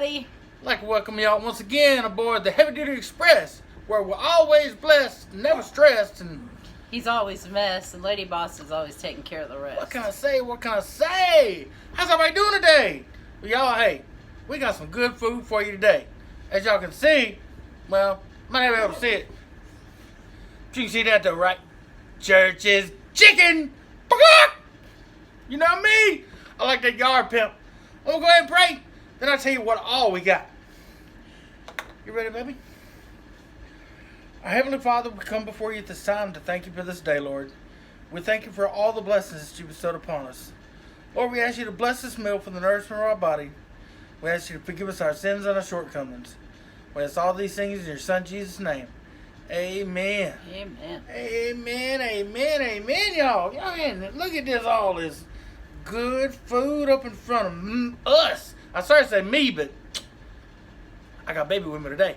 everybody. I'd like to welcome y'all once again aboard the Heavy Duty Express, where we're always blessed, never stressed, and He's always a mess, and Lady Boss is always taking care of the rest. what can I say? What can I say? How's everybody doing today? Well, y'all, hey, we got some good food for you today. As y'all can see, well, might not be able to see it. But you can see that though, right? Church's Chicken Mukbang! You know me? I like that yard pimp. I'm gonna go ahead and pray. Then I'll tell you what all we got. You ready, baby? Our Heavenly Father, we come before you at this time to thank you for this day, Lord. We thank you for all the blessings that you bestowed upon us. Lord, we ask you to bless this meal for the nourishment of our body. We ask you to forgive us our sins and our shortcomings. We ask all these things in your Son, Jesus' name. Amen. Amen. Amen, amen, amen, y'all. Y'all in, look at this, all this good food up in front of us. I sorry to say me, but I got baby with me today.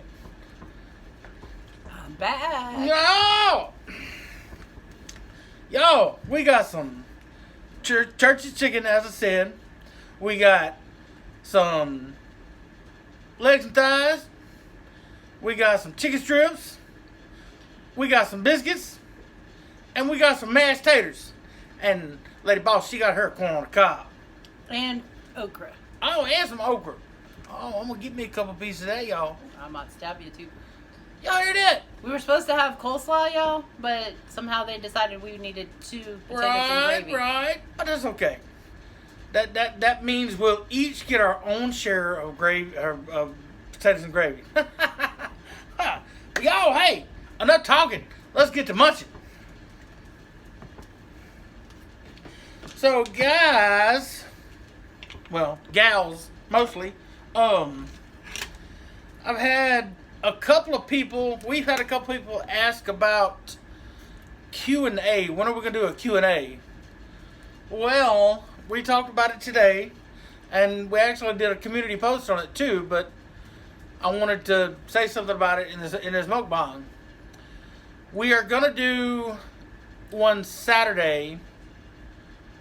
I'm back. No! Yo, we got some church's chicken, as I said. We got some legs and thighs. We got some chicken strips. We got some biscuits. And we got some mashed taters. And Lady Boss, she got her corn on the cob. And okra. Oh, and some okra. Oh, I'm going to get me a couple pieces of that, y'all. I might stab you too. Y'all hear that? We were supposed to have coleslaw, y'all, but somehow they decided we needed 2 potatoes and gravy. Right. But that's okay. That means we'll each get our own share of gravy, of potatoes and gravy. Y'all, hey, enough talking. Let's get to munching. So, guys, well, gals mostly. I've had a couple of people. We've had a couple of people ask about Q&A. When are we gonna do a Q&A? Well, we talked about it today, and we actually did a community post on it too. But I wanted to say something about it in this mukbang. We are gonna do one Saturday.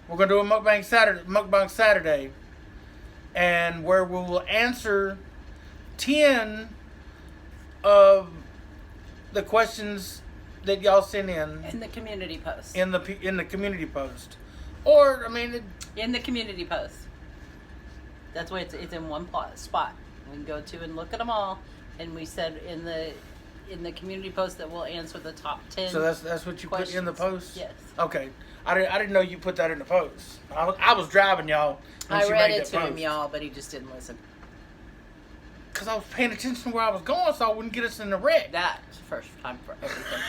We're gonna do a mukbang Saturday, and where we will answer 10 of the questions that y'all sent in the community post. In the community post, or I mean, in the community post. That's why it's in one spot. We can go to and look at them all, and we said in the community post that we'll answer the top 10. So that's what you questions. Put in the post. Yes. Okay. I didn't know you put that in the post. I was driving, y'all. I read it to him, y'all, but he just didn't listen. Because I was paying attention to where I was going, so I wouldn't get us in the wreck. That's the first time for everything.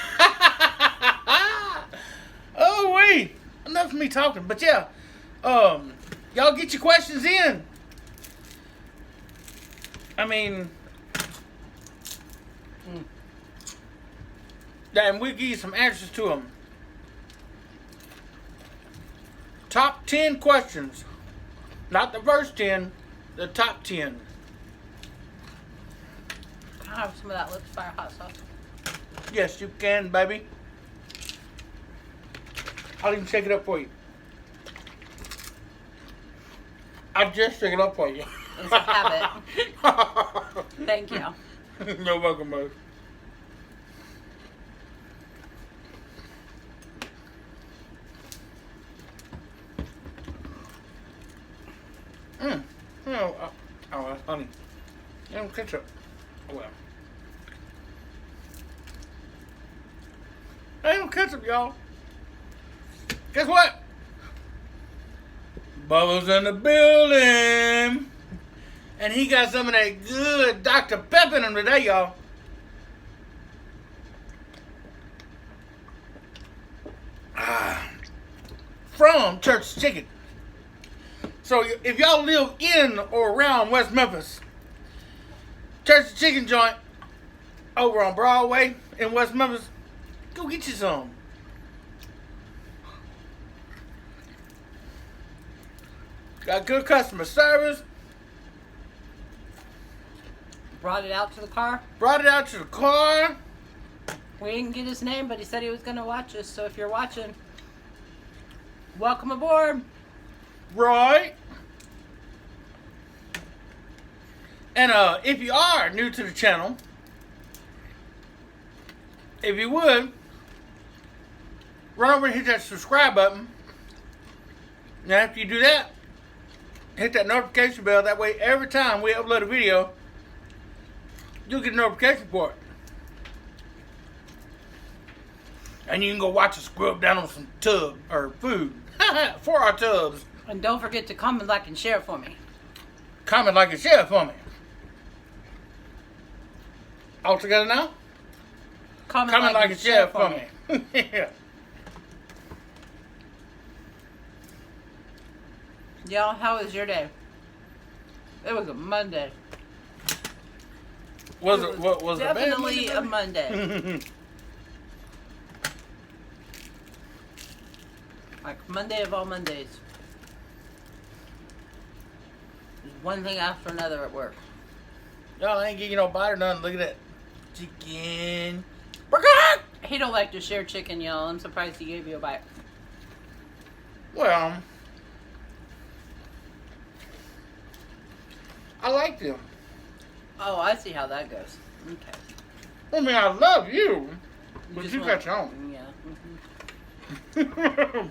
Oh, wait. Enough of me talking. But yeah, y'all get your questions in. I mean, and we'll give you some answers to them. Top 10 questions. Not the first 10, the top 10. Can I have some of that Lips Fire hot sauce? Yes, you can, baby. I'll even shake it up for you. I just shake it up for you. It's a habit. Thank you. You're welcome, baby. Oh, that's funny. And ketchup. Oh, well. Ain't no ketchup, y'all. Guess what? Bubba's in the building. And he got some of that good Dr. Pepper in him today, y'all. From Church's Chicken. So if y'all live in or around West Memphis, Church's Chicken joint over on Broadway in West Memphis, go get you some. Got good customer service. Brought it out to the car. Brought it out to the car. We didn't get his name, but he said he was going to watch us. So if you're watching, welcome aboard. Right. And if you are new to the channel, if you would, run over and hit that subscribe button. Now after you do that, hit that notification bell. That way every time we upload a video, you'll get a notification for it. And you can go watch us scrub down on some tub or food for our tubs. And don't forget to comment, like, and share for me. Comment, like, and share for me. All together now? Comment, like, and share for me. Yeah. Y'all, how was your day? It was a Monday. Was it definitely a a Monday. Like Monday of all Mondays. There's one thing after another at work. Y'all ain't getting no bite or nothing. Look at that. Chicken. He don't like to share chicken, y'all. I'm surprised he gave you a bite. Well, I like them. Oh, I see how that goes. Okay. I mean, I love you, but just you got your own. Yeah. Mm-hmm.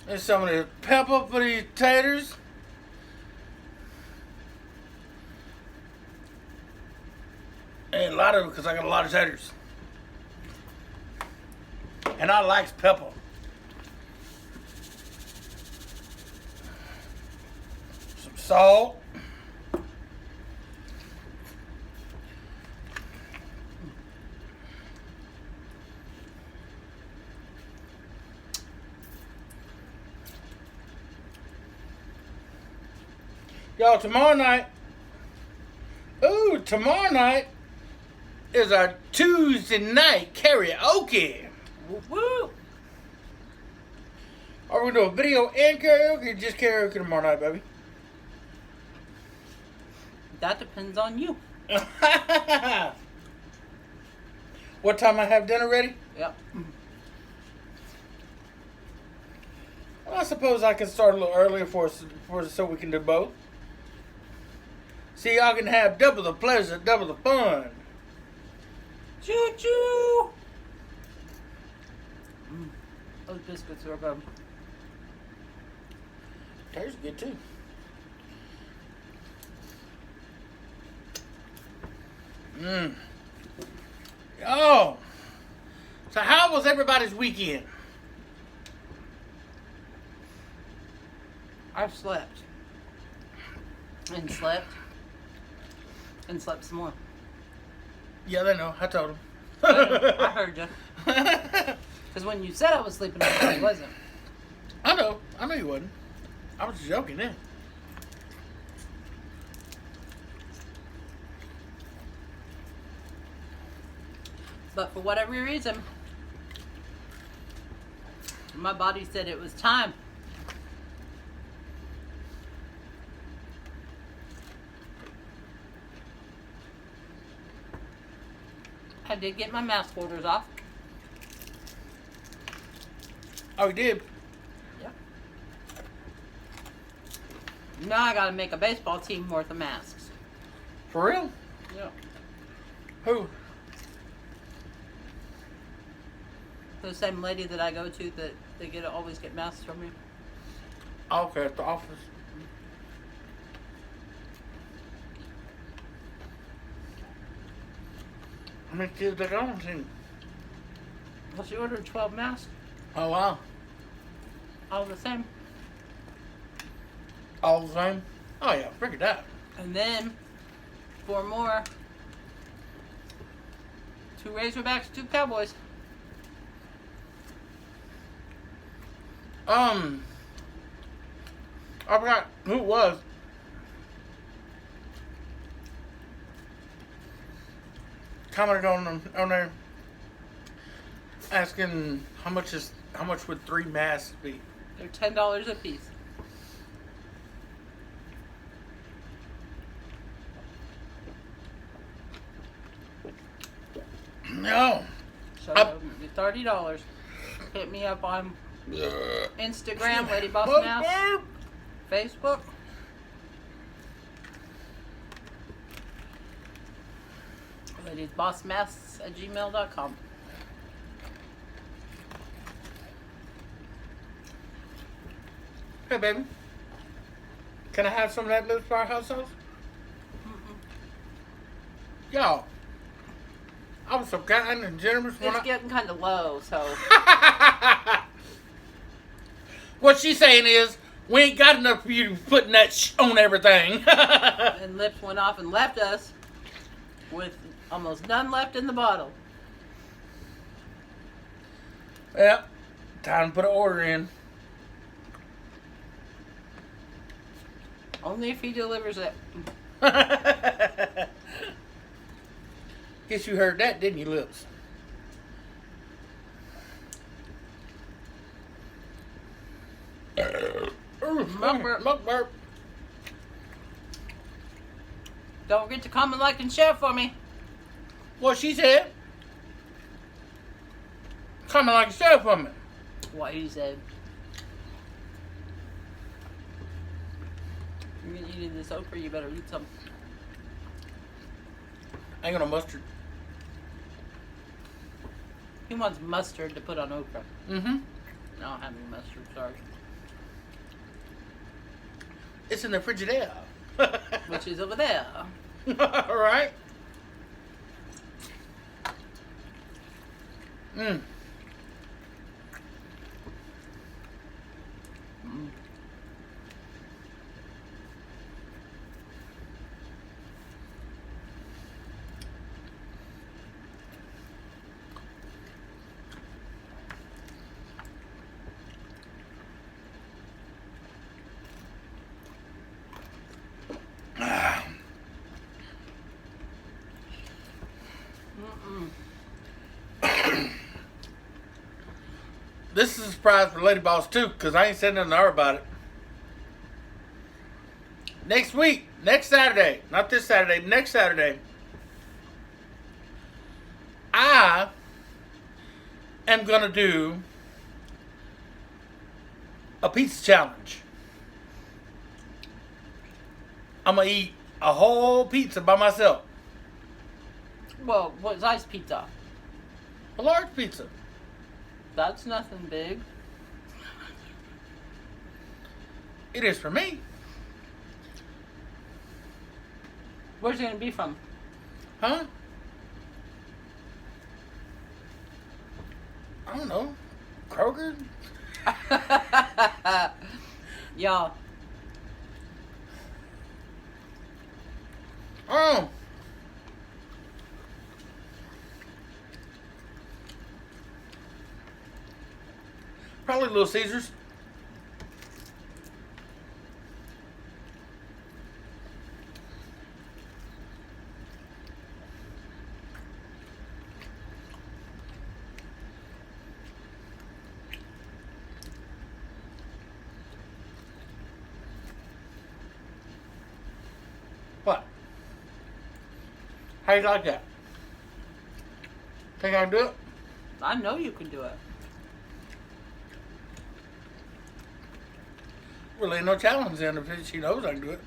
And some of the pepper for these taters. And a lot of it because I got a lot of taters. And I likes pepper. Some salt. Y'all, tomorrow night is our Tuesday night karaoke. Woo! Are we doing video and karaoke or just karaoke tomorrow night, baby? That depends on you. What time I have dinner ready? Yep. Well, I suppose I can start a little earlier so we can do both. See, y'all can have double the pleasure, double the fun. Choo choo! Those biscuits are good. Tastes good too. Oh, so how was everybody's weekend? I've slept. And slept. And slept some more. Yeah, they know. I told them. I heard you. Because when you said I was sleeping, I wasn't. I know you wasn't. I was joking then. But for whatever reason, my body said it was time. I did get my mask holders off. Oh, you did? Yep. Now I gotta make a baseball team worth of masks. For real? Yep. Who? The same lady that I go to that they always get masks from me. Okay, at the office. How many kids they got on team? Well, she ordered 12 masks, Oh, wow. all the same. All the same? Oh, yeah, figured that. And then 4 more. 2 Razorbacks, 2 Cowboys. I forgot who it was. Commented on there asking how much would 3 masks be? They're $10 a piece. No. So Up. $30. Hit me up on Instagram, Lady Boss Burp, Mouse. burp. Facebook. ladiesbossmouse@gmail.com. Hey, baby. Can I have some of that Lips Firehouse sauce? Y'all, I was so kind and generous when It's getting kind of low, so. What she's saying is, we ain't got enough for you putting that on everything. And Lips went off and left us with almost none left in the bottle. Yep. Time to put an order in. Only if he delivers it. Guess you heard that, didn't you, Lips? Muck burp. Don't forget to comment, like, and share for me. What she said. Coming like a sheriff for me. What he said. You're eating this okra, you better eat some. I ain't gonna mustard. He wants mustard to put on okra. Mm-hmm. I don't have any mustard, sorry. It's in the Frigidaire. Which is over there. All right. Mm. This is a surprise for Lady Boss too, because I ain't said nothing to her about it. Next week, next Saturday, not this Saturday, next Saturday, I am gonna do a pizza challenge. I'm gonna eat a whole pizza by myself. Well, what size pizza? A large pizza. That's nothing big. It is for me. Where's it gonna be from? Huh? I don't know. Kroger? Y'all. Oh. Probably Little Caesars. What? How you like that? Think I can do it? I know you can do it. Really ain't no challenge in if she knows I can do it.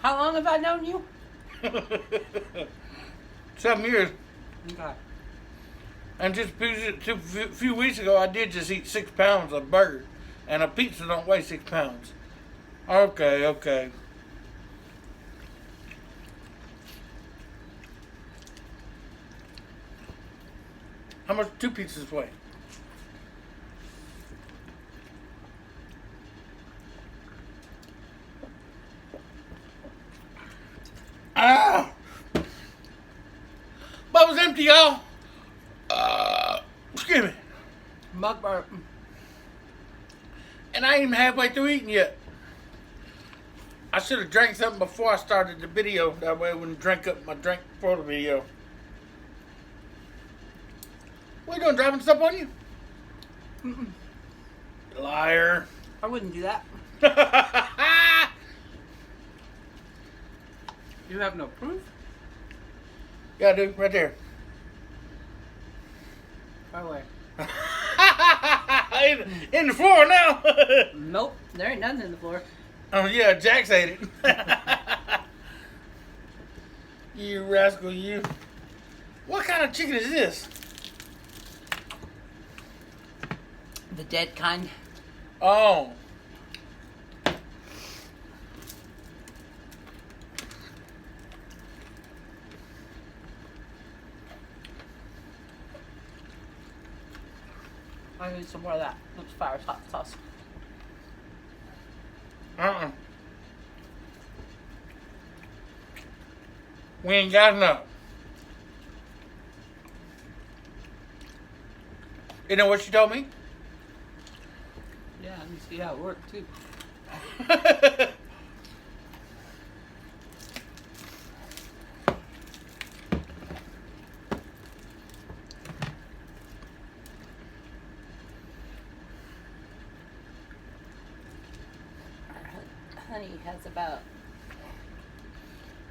How long have I known you? 7 years. Okay. And just a few weeks ago, I did just eat 6 pounds of burger. And a pizza don't weigh 6 pounds. Okay. How much 2 pizzas weigh? Ah! Bubble's empty, y'all. Excuse me. Mug burp. And I ain't even halfway through eating yet. I should have drank something before I started the video. That way I wouldn't drink up my drink for the video. What you doing, dropping stuff on you? Mm-mm. Liar. I wouldn't do that. You have no proof? Yeah, dude, right there. Or where? in the floor now. Nope, there ain't nothing in the floor. Oh yeah, Jax ate it. You rascal, you. What kind of chicken is this? The dead kind. Oh. I need some more of that. Looks fire hot sauce. We ain't got enough. You know what she told me? Yeah, I can see how it worked too. Our honey has about,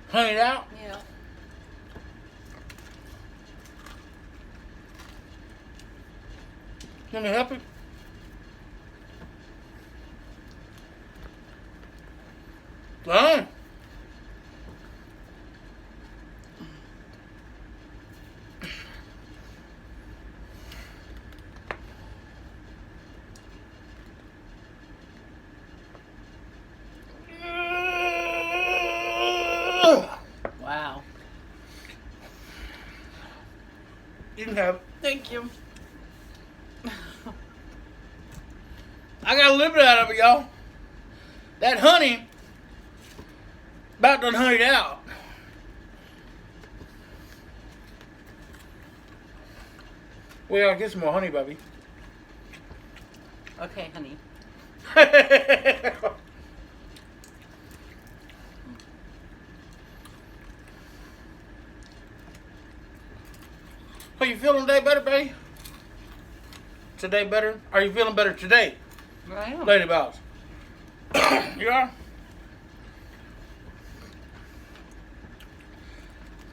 Honey it out? you know, Let me help you? Fine. wow. You can have it. Thank you. I got a little bit out of it, y'all. That honey about done honeyed out. We gotta get some more honey, baby. Okay, honey. Are you feeling today better, baby? Today better? Are you feeling better today, I am. Lady Boss? You are?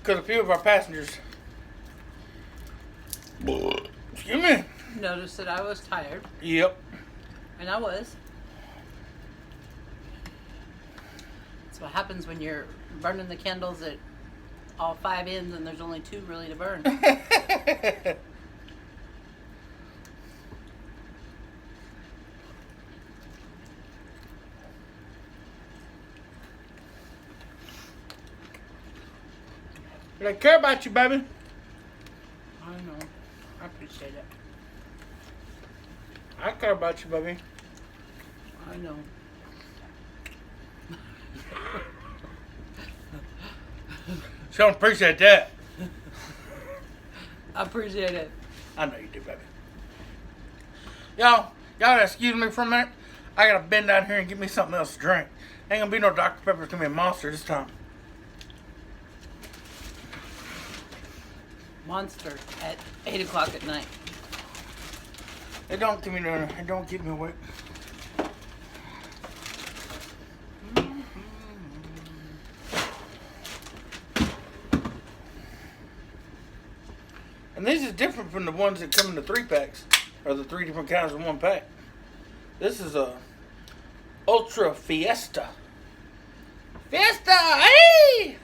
Because a few of our passengers, excuse me. Noticed that I was tired, Yep. and I was. That's what happens when you're burning the candles at all 5 ends and there's only 2 really to burn. They care about you, baby. I know. I appreciate it. I care about you, baby. I know. She don't appreciate that. I appreciate it. I know you do, baby. Y'all excuse me for a minute. I gotta bend down here and get me something else to drink. Ain't gonna be no Dr. Pepper. It's gonna be a Monster this time. Monster at 8 o'clock at night. It don't keep me doing it. It don't keep me awake. And this is different from the ones that come in the 3-packs, or the 3 different kinds in 1 pack. This is a Ultra Fiesta. Fiesta! Hey!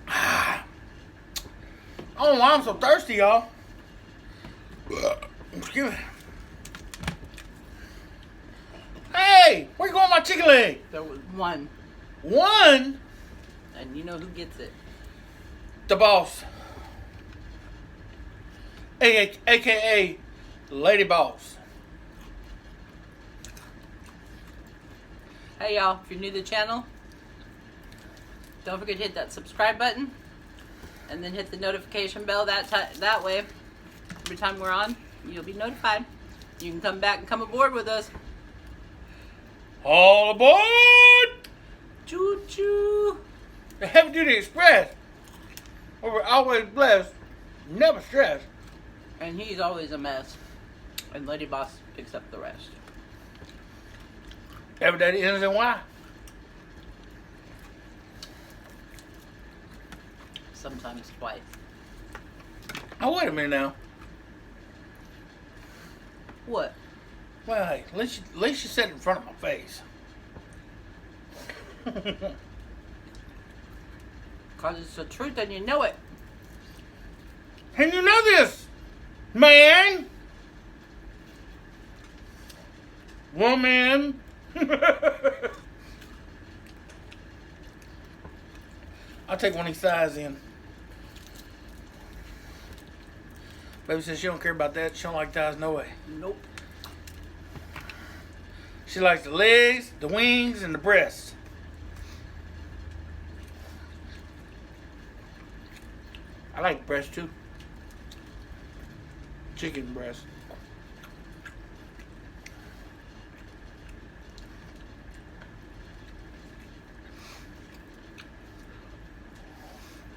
I don't know why I'm so thirsty, y'all. Excuse me. Hey, where you going with my chicken leg? There was one, One, and you know who gets it. the boss. AKA Lady Boss. Hey y'all, if you're new to the channel, don't forget to hit that subscribe button and then hit the notification bell. That way, every time we're on, you'll be notified. You can come back and come aboard with us. All aboard! Choo choo! The Heavy Duty Express. Where we're always blessed, never stressed. And he's always a mess. And Lady Boss picks up the rest. Every day that ends in Y. Sometimes twice. Oh, wait a minute now. What? Well, hey, at least you said it in front of my face. Because it's the truth and you know it. And you know this, man. Woman. I'll take one of these thighs in. Baby says she don't care about that. She don't like thighs, no way. Nope. She likes the legs, the wings, and the breasts. I like breast too. Chicken breast.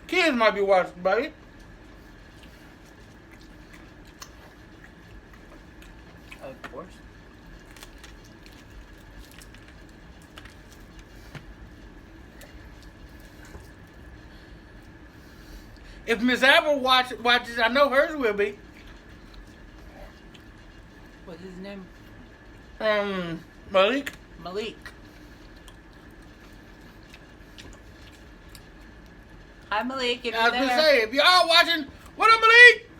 Kids might be watching, buddy. Of course. If Miss Apple watches, I know hers will be. What's his name? Malik. Malik. Hi, Malik. If I you're was gonna there. say, if y'all watching, what up, Malik?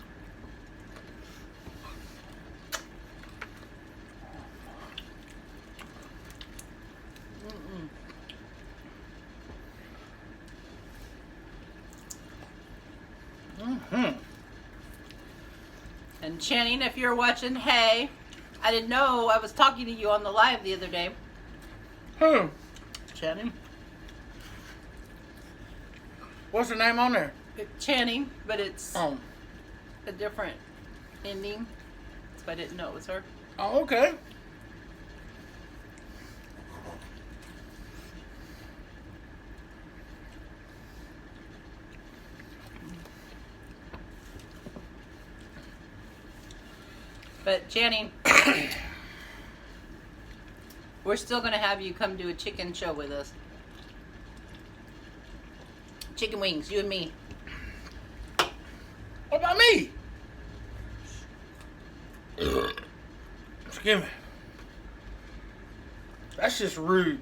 Mm-hmm. And Channing, if you're watching, hey, I didn't know I was talking to you on the live the other day. Channing. What's her name on there? Channing, but it's Oh. a different ending. So I didn't know it was her. Oh, okay. But Channing, we're still going to have you come do a chicken show with us. Chicken wings, you and me. What about me? Excuse me. That's just rude.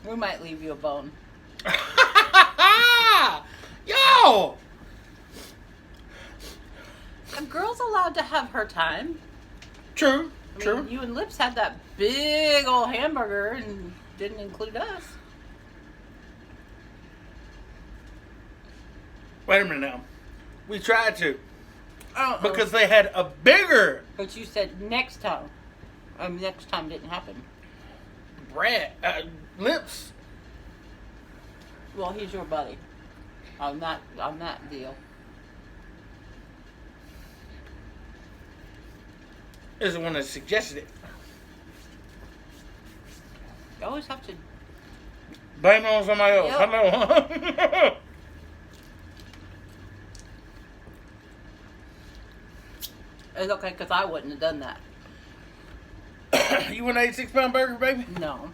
We might leave you a bone. Yo! A girl's allowed to have her time. True, I true. mean, you and Lips had that big old hamburger and didn't include us. Wait a minute now. We tried to. Uh-uh. Because they had a bigger But you said next time. Next time didn't happen. Lips. Well, he's your buddy. On that deal. Is the one that suggested it. You always have to. Blame it on somebody else. Yep. Hello. It's okay, because I wouldn't have done that. You want an 86-pound burger, baby? No.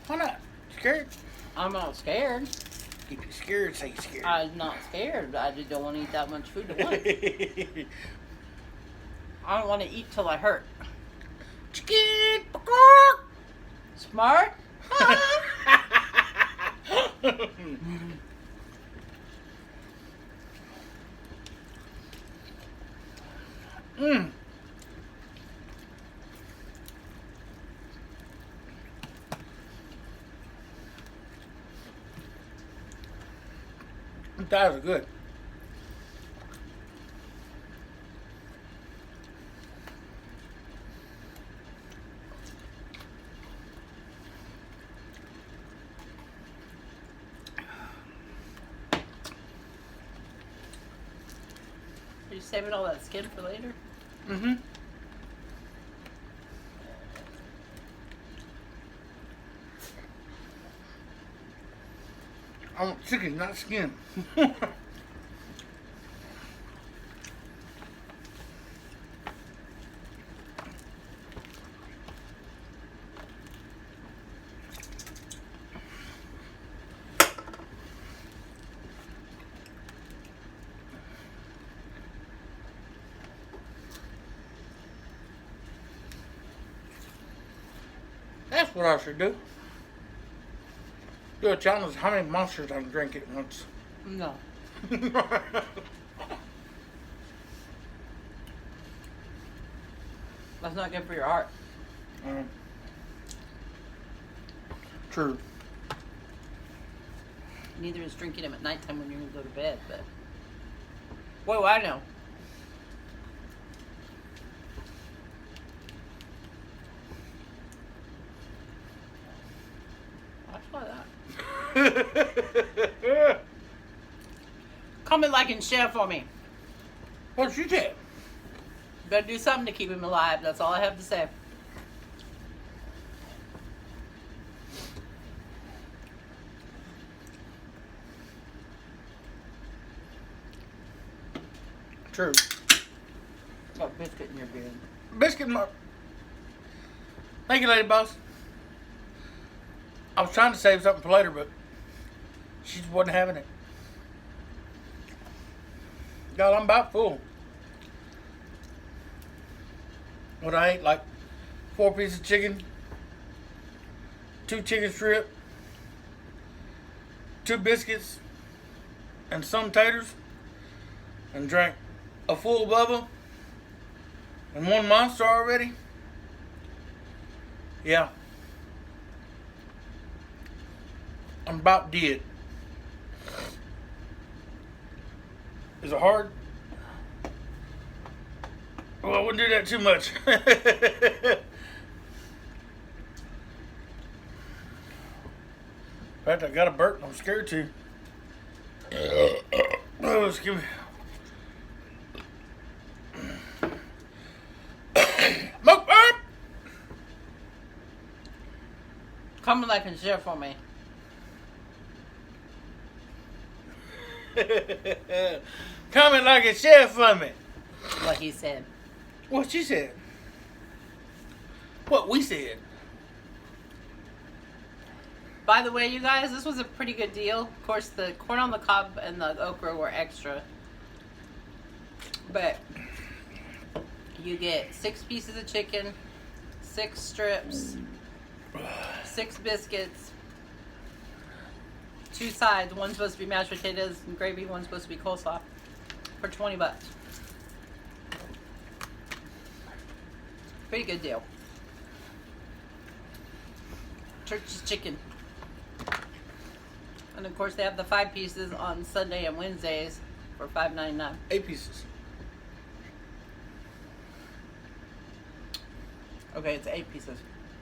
Why not? Scared? I'm not scared. If you're scared, say you're scared. I'm not scared. I just don't want to eat that much food at once. I don't want to eat till I hurt. Chicken! Smart? Mmm. That was good. Are you saving all that skin for later? Mm-hmm. I want chicken, not skin. That's what I should do. Do a challenge. How many monsters I can drink at once? No. That's not good for your heart. True. Neither is drinking them at nighttime when you're going to go to bed, but... What do I know? That's why that. Comment, like, and share for me. What'd you say? Better do something to keep him alive. That's all I have to say. True. Got biscuit in your beard. Biscuit Thank you, Lady Boss. I was trying to save something for later, but she just wasn't having it. God, I'm about full. What I ate, like 4 pieces of chicken, 2 chicken strip, 2 biscuits, and some taters, and drank a full bubble and 1 monster already. Yeah. I'm about dead. Is it hard? Well, I wouldn't do that too much. In fact, I got a burp. I'm scared to. Oh, excuse me. Mukbang! Comment, like, and share for me. Comment, like, and share for me. What he said. What she said. What we said. By the way, you guys, this was a pretty good deal. Of course, the corn on the cob and the okra were extra. But you get 6 pieces of chicken, 6 strips, 6 biscuits, 2 sides. One's supposed to be mashed potatoes and gravy. One's supposed to be coleslaw for $20. Pretty good deal. Church's Chicken. And of course they have the 5 pieces on Sunday and Wednesdays for $5.99. 8 pieces. Okay, it's 8 pieces.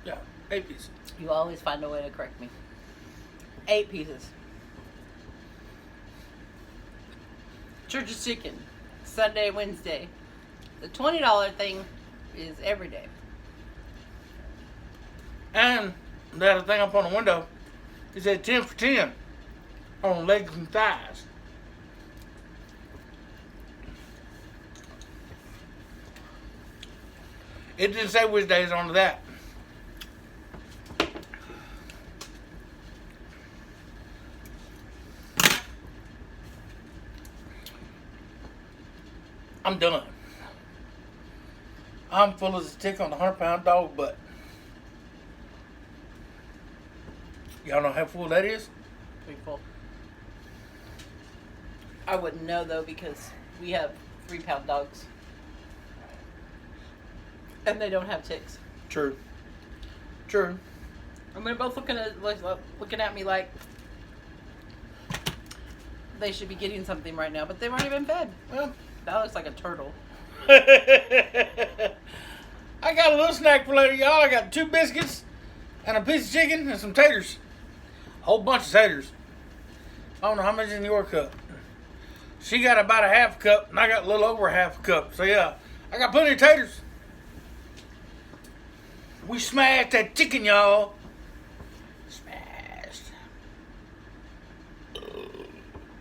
Yeah, 8 pieces. You always find a way to correct me. 8 pieces. Church's Chicken. Sunday, Wednesday. The $20 thing is every day. And the other thing up on the window, it said 10 for 10 on legs and thighs. It didn't say which days on that. I'm done. I'm full as a tick on a 100-pound dog butt. Y'all know how full that is? Pretty full. I wouldn't know though because we have 3-pound dogs. And they don't have ticks. True. True. And they're both looking at me like they should be getting something right now, but they weren't even fed. Well, that looks like a turtle. I got a little snack for later, y'all. I got 2 biscuits and a piece of chicken and some taters. A whole bunch of taters. I don't know how much in your cup. She got about a half cup, and I got a little over a half cup. So yeah, I got plenty of taters. We smashed that chicken, y'all. Smashed.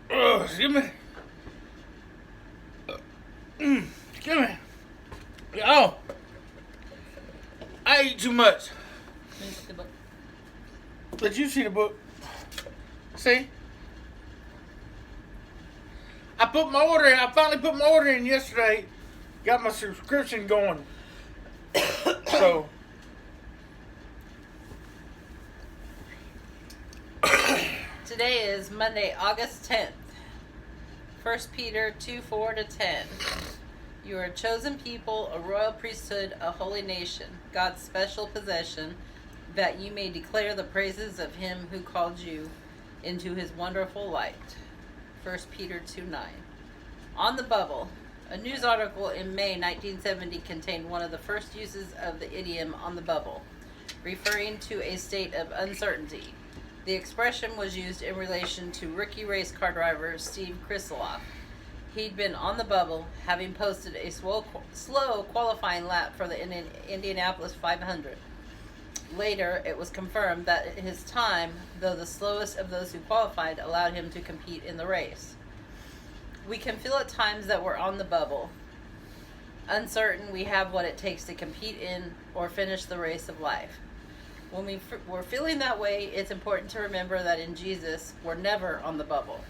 Excuse me. Excuse me. Y'all. I eat too much. Let you see the book. See? I put my order in. I finally put my order in yesterday. Got my subscription going. So, Today is Monday, August 10th. 1 Peter 2:4-10. You are a chosen people, a royal priesthood, a holy nation, God's special possession, that you may declare the praises of him who called you into his wonderful light. 1 Peter 2:9. On the bubble. A news article in May 1970 contained one of the first uses of the idiom on the bubble, referring to a state of uncertainty. The expression was used in relation to rookie race car driver Steve Krisloff. He'd been on the bubble, having posted a slow qualifying lap for the Indianapolis 500. Later, it was confirmed that his time, though the slowest of those who qualified, allowed him to compete in the race. We can feel at times that we're on the bubble, uncertain we have what it takes to compete in or finish the race of life. When we're feeling that way, it's important to remember that in Jesus, we're never on the bubble.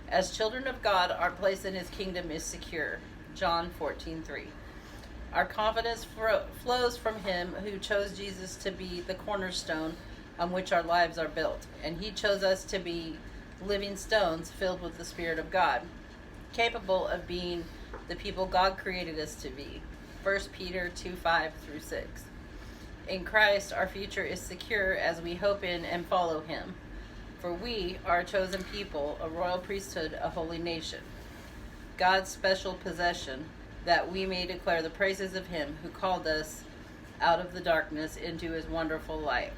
As children of God, our place in his kingdom is secure. John 14:3. Our confidence flows from him who chose Jesus to be the cornerstone on which our lives are built, and he chose us to be living stones filled with the Spirit of God, capable of being the people God created us to be. 1 Peter 2:5-6. In Christ, our future is secure as we hope in and follow him. For we are a chosen people, a royal priesthood, a holy nation, God's special possession, that we may declare the praises of him who called us out of the darkness into his wonderful light.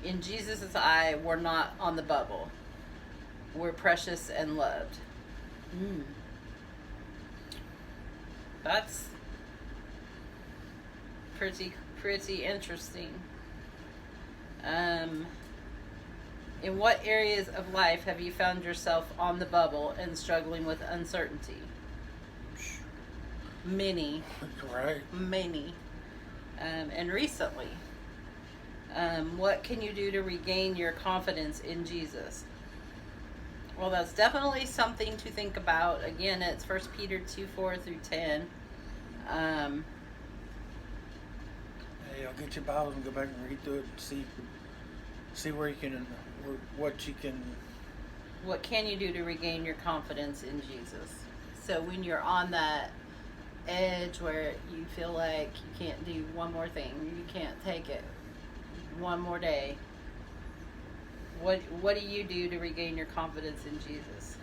In Jesus' eye, we're not on the bubble. We're precious and loved. That's pretty interesting. In what areas of life have you found yourself on the bubble and struggling with uncertainty? Many. Right. Many. And recently. What can you do to regain your confidence in Jesus? Well, that's definitely something to think about. Again, it's 1 Peter 2:4-10. Hey, I'll get your Bible and go back and read through it and see where you can, what you can. What can you do to regain your confidence in Jesus? So when you're on that edge where you feel like you can't do one more thing, you can't take it one more day, what do you do to regain your confidence in Jesus?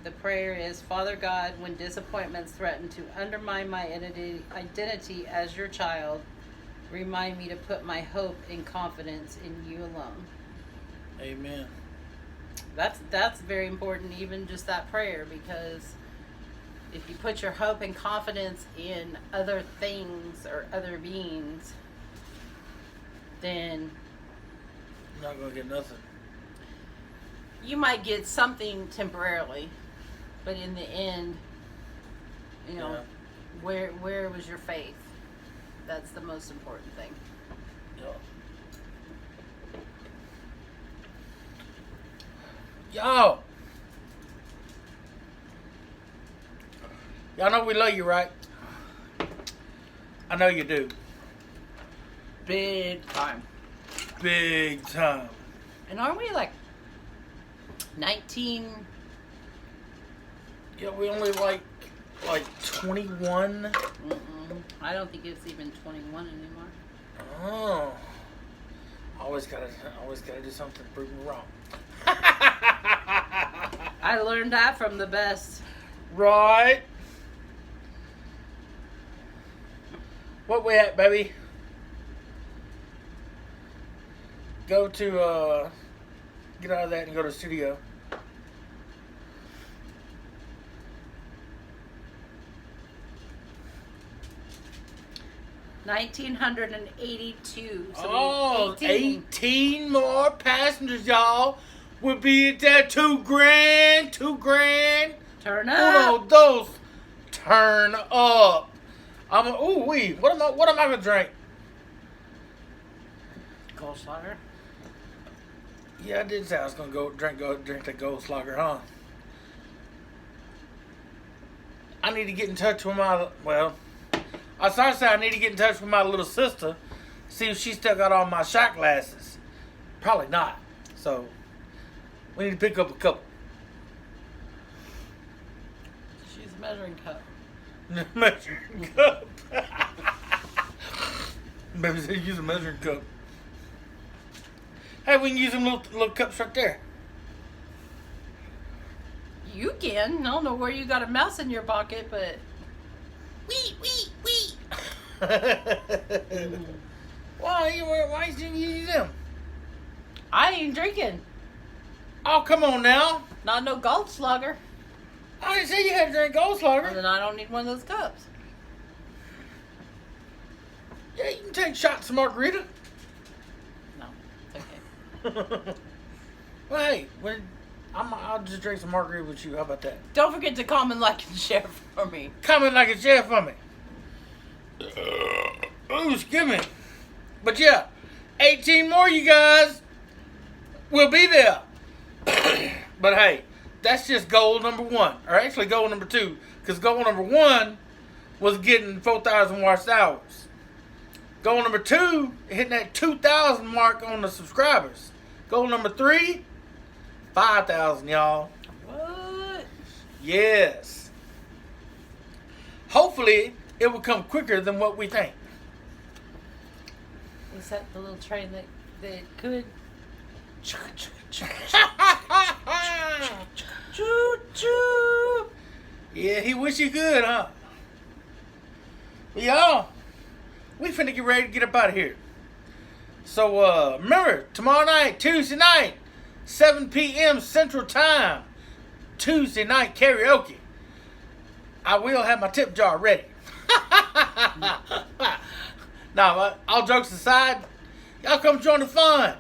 The prayer is, Father God, when disappointments threaten to undermine my identity as your child, remind me to put my hope and confidence in you alone. Amen. That's very important, even just that prayer, because if you put your hope and confidence in other things or other beings, then you're not going to get nothing. You might get something temporarily, but in the end, where was your faith? That's the most important thing. Y'all know we love you, right? I know you do. Big time. Big time. And aren't we like 19? Yeah, we only like 21. I don't think it's even 21 anymore. Oh. Always gotta do something to prove me wrong. I learned that from the best. Right. What we at, baby? Go to, get out of that and go to the studio. $1,982. So Oh, 18 more passengers, y'all. We'll be at that $2,000. Turn Uno, up. dos. Turn up. What am I gonna drink? Goldschlager. Yeah, I did say I was gonna go drink that Goldschlager, huh? I need to get in touch with I started saying I need to get in touch with my little sister, see if she still got all my shot glasses. Probably not. So We need to pick up a couple. She's a measuring cup. Measuring cup. Baby said use a measuring cup. Hey, we can use them little cups right there. You can. I don't know where you got a mouse in your pocket, but... Wee. Why did you use them? I ain't drinking. Oh, come on now. Not no Goldschlager. I didn't say you had to drink Well, Goldschlager. then I don't need one of those cups. Yeah, you can take shots of margarita. No, it's okay. Well, hey, I'll just drink some margarita with you. How about that? Don't forget to comment, like, and share for me. Comment, like, and share for me. Ooh, excuse me. But yeah, 18 more, you guys. We'll be there. But hey, that's just goal number 1. Or actually goal number 2. Because goal number 1 was getting 4,000 watched hours. Goal number 2, hitting that 2,000 mark on the subscribers. Goal number 3, 5,000, y'all. What? Yes. Hopefully, it will come quicker than what we think. Is that the little train that could? Choo choo. Yeah, he wish he could, huh? But y'all, we finna get ready to get up out of here. So, remember, tomorrow night, Tuesday night, 7 p.m. Central Time, Tuesday night karaoke. I will have my tip jar ready. Now, all jokes aside, y'all come join the fun.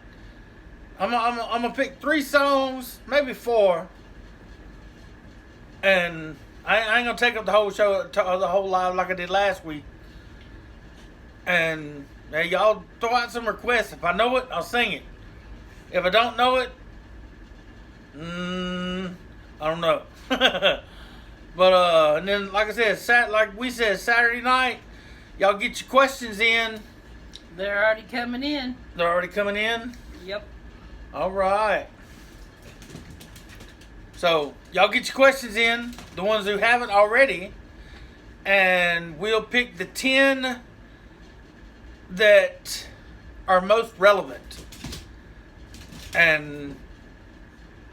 I'm gonna pick 3 songs, maybe 4, and I ain't gonna take up the whole show, the whole live like I did last week. And y'all throw out some requests. If I know it, I'll sing it. If I don't know it, I don't know. But and then like I said, like we said, Saturday night, y'all get your questions in. They're already coming in. They're already coming in? Yep. All right. So, y'all get your questions in, the ones who haven't already, and we'll pick the 10 that are most relevant. And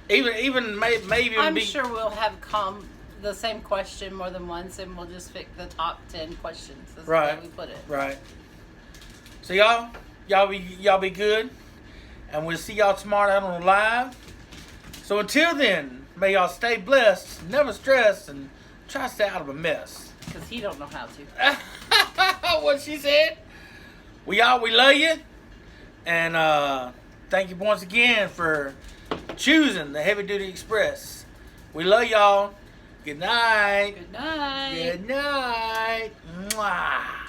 even maybe I'm sure we'll have the same question more than once, and we'll just pick the top 10 questions. That's right. the way we put it. Right. So y'all be good, and we'll see y'all tomorrow night on the live. So until then, may y'all stay blessed, never stress, and try to stay out of a mess. Because he don't know how to. What she said. We love you, and thank you once again for choosing the Heavy Duty Express. We love y'all. Good night. Good night. Good night. Mwah.